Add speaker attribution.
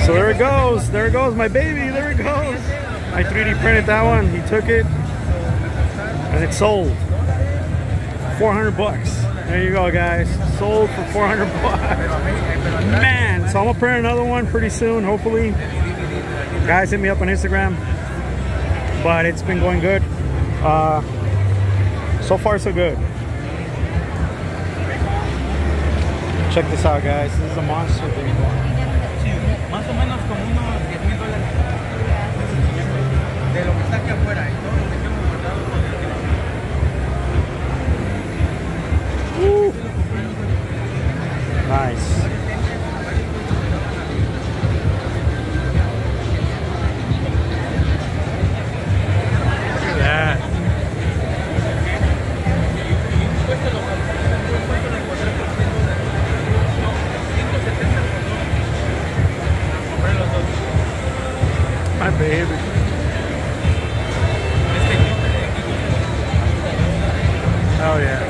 Speaker 1: So there it goes. There it goes, my baby. There it goes. I 3D printed that one. He took it, and it sold. 400 bucks. There you go, guys. Sold for 400 bucks. Man, so I'm gonna print another one pretty soon, hopefully. Guys, hit me up on Instagram. But it's been going good. So far, so good. Check this out, guys. This is a monster thing.
Speaker 2: Más o menos como unos $10,000 de lo que está aquí afuera y todo lo que hemos guardado con el
Speaker 1: Nice. Look at that. My baby. Oh yeah.